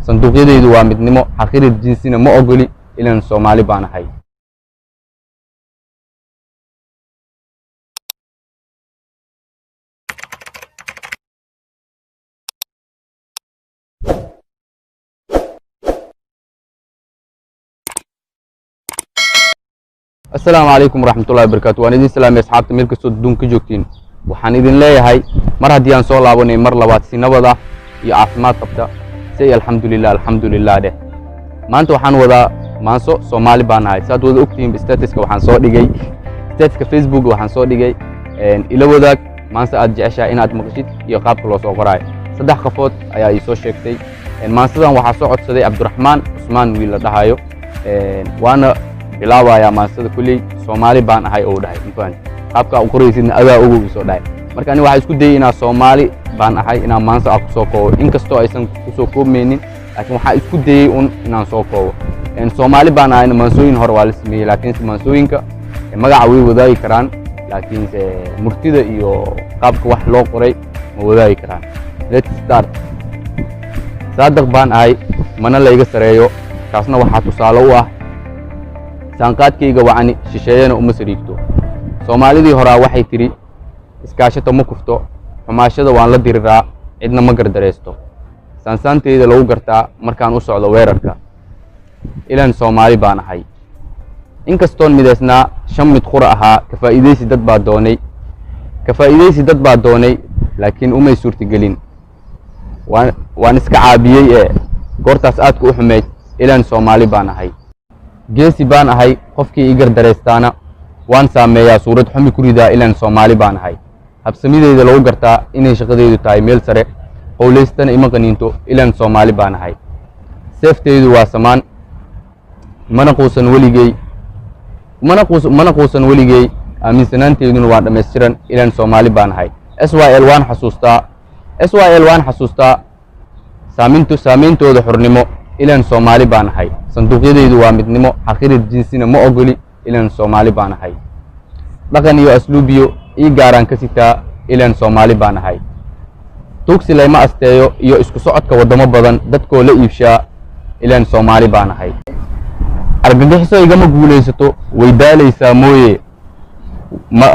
sanduuqyadaydu waa midnimo xaqirid jinsina ma ogoli ilaan Soomaali baan ahay. السلام عليكم ورحمة الله وبركاته. وأنا دين سلام أصحاب تميل كسود دون كجوكتين وحن إذن لي هاي مرة ديان صول لابوني مر لبات سنبضة يا عفمات قبتا سي الحمد لله ده ما أنتو حن وذا مانسو سومالي بان هاي ساد وذا أكتين بستاتسك وحن صور ديجي ستاتسك فيسبوك وحن صور ديجي إلا وذاك مانسا أدجعشا إن أدمقشيت يقاب كلوس وقراي صدح خفوت أيا يسو شيكتي مانسا دان وحا صعود سدي عبد الرحمن عثمان ويلا دهايو وانا bilaabaya maasada kulli Soomaali baan ahay oo dhahay intaan qaabka u qoraysid adaa ugu soo dhahay marka ani waxa isku dayay inaa Soomaali baan ahay inaa maanta ku soo koobo inkastoo aysan ku soo koobmeenin laakiin waxa isku dayay inaan soo koobo Soomaali baan ahay maasooyin hor waa la sameeyay laakiin maasooyinka magaca way wadaagi karaan laakiin murtida iyo qaabka wax loo qoray ma wadaagi karaan. Let's start. Saadaq baan ahay mana la iga sareeyo kaasna waxa tusaale u ah sanqaadkayga wacani shisheeyana uma sariigto Soomaalidii horaa waxay tiri iskaashato ma kufto xumaashada waan la diriraa cidna ma gardareysto sansaanteeda lagu gartaa markaan u socdo weerarka ilaan Soomaali baan ahay inkastoon mideysnaa shan mid qura ahaa ka faa'iideysi dad baa doonay laakiin umay suurtagelin waan iska caabiyey goortaas aadka u xumeyd ilaan Soomaali baan ahay geesi baan ahay qofkii igar dareystaana waan saameeyaa suurad xumi ku ridaa ilaan Soomaali baan ahay habsamideeda lagu gartaa inay shaqadeedu tahay meel sare qowleystana ima qaniinto ilaan Soomaali baan ahay seefteedu waa samaan mana quusan weligay aaminsanaanteeduna waa dhammaystiran ilaan Soomaali baan ahay SYL waan xasuustaa saameyntooda xornimo ilaan Soomaali baan ahay sanduuqyadaydu waa midnimo xaqirid jinsina ma ogoli ilaan Soomaali baan ahay dhaqan iyo asluubiyo ii gaaraan ka sitaa ilaan Soomaali baan ahay tuugsi layma asteeyo iyo isku socodka wadamo badan dadkoo la iibshaa ilaan Soomaali baan ahay argagixiso igama guulaysato way daalaysaa mooye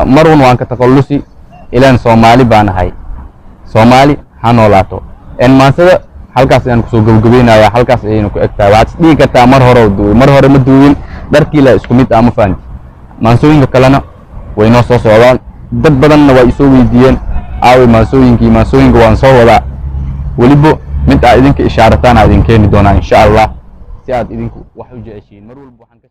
marun waan ka taqallusi ilaan Soomaali baan ahay Soomaali ha noolaato maansada halkaas ayaan kusoo gabagabeynaya halkaas ayayna ku egtahay waxaad isdhihi kartaa mar hore ma duwin dharkii la isku mid ama fahanti maansooyinka kalena way noo soo socdaan dad badanna waa isoo weydiiyeen aaway maansooyinka waan soo wadaa weliba mid idinka ishaarataan idin keeni doonaa insha Allah si aad idinku wax u jeceshiin mar walba waxaan ka